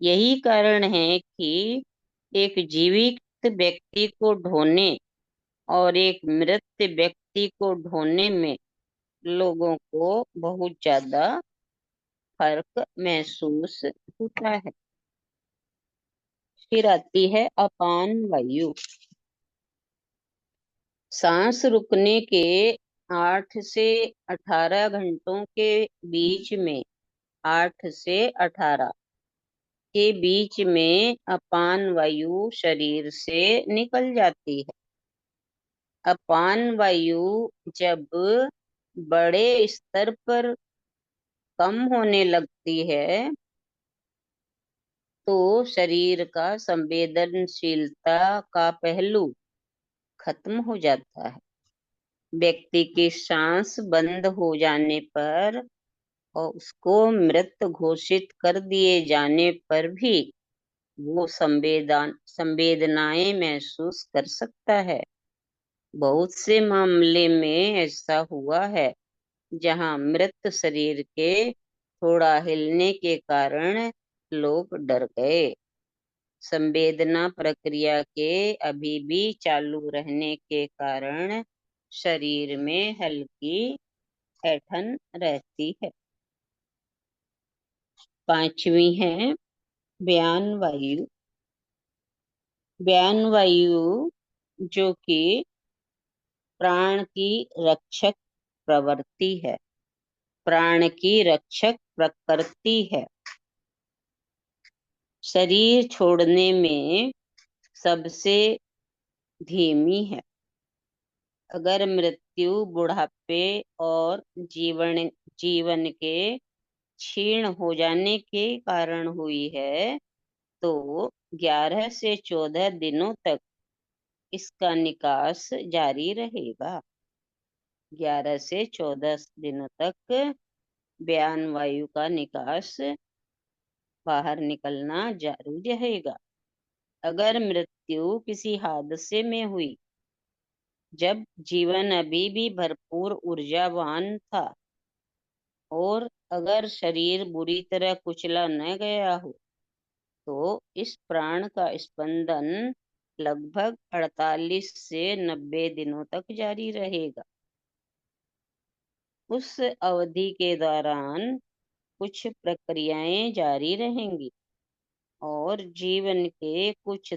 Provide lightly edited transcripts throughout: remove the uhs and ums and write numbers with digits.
यही कारण है कि एक जीवित व्यक्ति को ढोने और एक मृत व्यक्ति को ढोने में लोगों को बहुत ज्यादा फर्क महसूस होता है। फिर आती है अपान वायु। सांस रुकने के 8 से 18 घंटों के बीच में, 8 से 18 के बीच में अपान वायु शरीर से निकल जाती है। अपान वायु जब बड़े स्तर पर कम होने लगती है तो शरीर का संवेदनशीलता का पहलू खत्म हो जाता है। व्यक्ति की सांस बंद हो जाने पर और उसको मृत घोषित कर दिए जाने पर भी वो संवेदनाएं महसूस कर सकता है। बहुत से मामले में ऐसा हुआ है जहां मृत शरीर के थोड़ा हिलने के कारण लोग डर गए। संवेदना प्रक्रिया के अभी भी चालू रहने के कारण शरीर में हल्की ऐंठन रहती है। पांचवी है व्यान वायु। व्यान वायु जो कि प्राण की रक्षक प्रवृत्ति है, प्राण की रक्षक प्रकृति है, शरीर छोड़ने में सबसे धीमी है। अगर मृत्यु बुढ़ापे और जीवन के क्षीण हो जाने के कारण हुई है तो 11 से 14 दिनों तक इसका निकास जारी रहेगा। 11 से 14 दिनों तक व्यान वायु का निकास बाहर निकलना जारी रहेगा। अगर मृत्यु किसी हादसे में हुई जब जीवन अभी भी भरपूर ऊर्जावान था और अगर शरीर बुरी तरह कुचला न गया हो तो इस प्राण का स्पंदन लगभग 48 से 90 दिनों तक जारी रहेगा। उस अवधि के दौरान कुछ प्रक्रियाएं जारी रहेंगी और जीवन के कुछ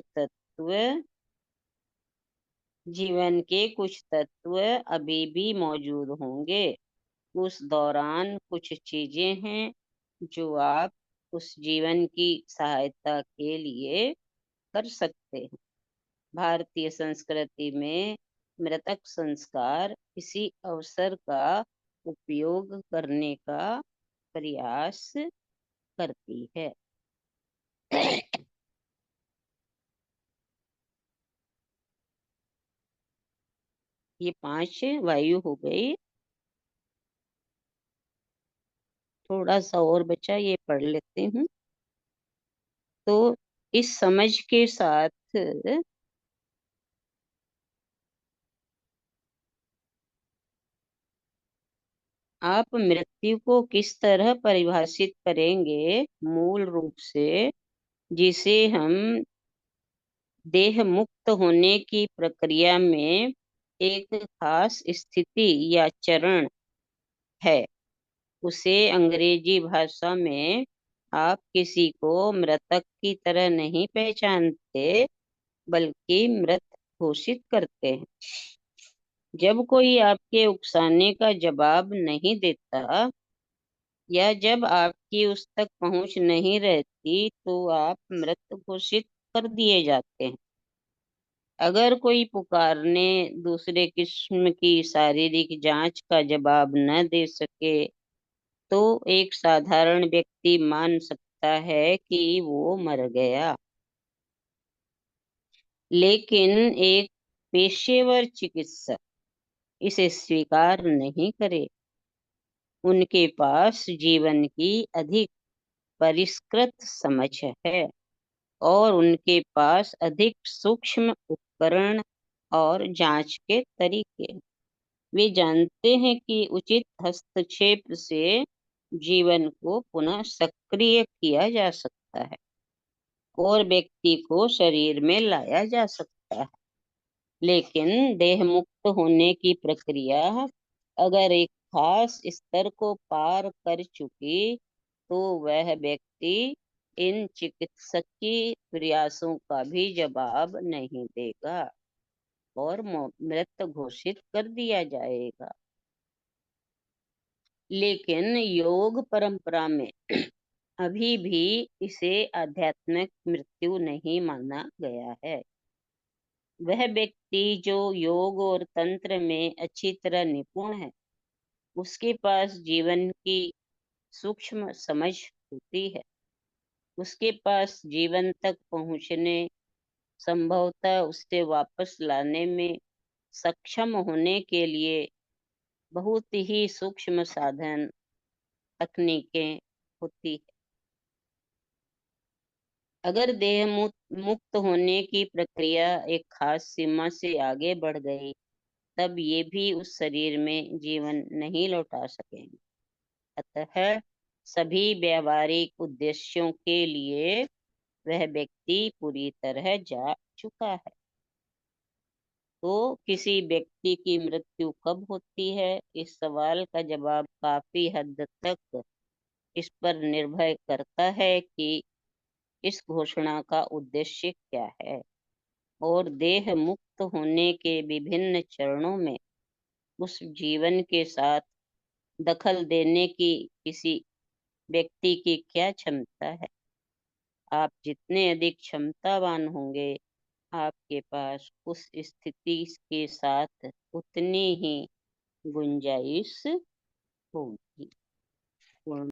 तत्व अभी भी मौजूद होंगे। उस दौरान कुछ चीजें हैं जो आप उस जीवन की सहायता के लिए कर सकते हैं। भारतीय संस्कृति में मृतक संस्कार इसी अवसर का उपयोग करने का प्रयास करती है। ये 5 वायु हो गई। थोड़ा सा और बचा, ये पढ़ लेते हैं। तो इस समझ के साथ आप मृत्यु को किस तरह परिभाषित करेंगे? मूल रूप से जिसे हम देह मुक्त होने की प्रक्रिया में एक खास स्थिति या चरण है, उसे अंग्रेजी भाषा में आप किसी को मृतक की तरह नहीं पहचानते बल्कि मृत घोषित करते हैं। जब कोई आपके उकसाने का जवाब नहीं देता या जब आपकी उस तक पहुंच नहीं रहती तो आप मृत घोषित कर दिए जाते हैं। अगर कोई पुकारने दूसरे किस्म की शारीरिक जांच का जवाब न दे सके तो एक साधारण व्यक्ति मान सकता है कि वो मर गया। लेकिन एक पेशेवर चिकित्सक इसे स्वीकार नहीं करे। उनके पास जीवन की अधिक परिष्कृत समझ है और उनके पास अधिक सूक्ष्म उपकरण और जांच के तरीके। वे जानते हैं कि उचित हस्तक्षेप से जीवन को पुनः सक्रिय किया जा सकता है। और व्यक्ति को शरीर में लाया जा सकता है। लेकिन देह मुक्त होने की प्रक्रिया अगर एक खास स्तर को पार कर चुकी, तो वह व्यक्ति इन चिकित्सकीय प्रयासों का भी जवाब नहीं देगा और मृत घोषित कर दिया जाएगा। लेकिन योग परंपरा में अभी भी इसे आध्यात्मिक मृत्यु नहीं माना गया है। वह व्यक्ति जो योग और तंत्र में अच्छी तरह निपुण है, उसके पास जीवन की सूक्ष्म समझ होती है। उसके पास जीवन तक पहुंचने, संभवतः उसे वापस लाने में सक्षम होने के लिए बहुत ही सूक्ष्म साधन, तकनीकें होती है। अगर देह मुक्त होने की प्रक्रिया एक खास सीमा से आगे बढ़ गई, तब ये भी उस शरीर में जीवन नहीं लौटा सकेंगे। अतः सभी व्यावहारिक उद्देश्यों के लिए वह व्यक्ति पूरी तरह जा चुका है। तो किसी व्यक्ति की मृत्यु कब होती है, इस सवाल का जवाब काफी हद तक इस पर निर्भर करता है कि इस घोषणा का उद्देश्य क्या है और देह मुक्त होने के विभिन्न चरणों में उस जीवन के साथ दखल देने की किसी व्यक्ति की क्या क्षमता है। आप जितने अधिक क्षमतावान होंगे, आपके पास उस स्थिति के साथ उतनी ही गुंजाइश होगी।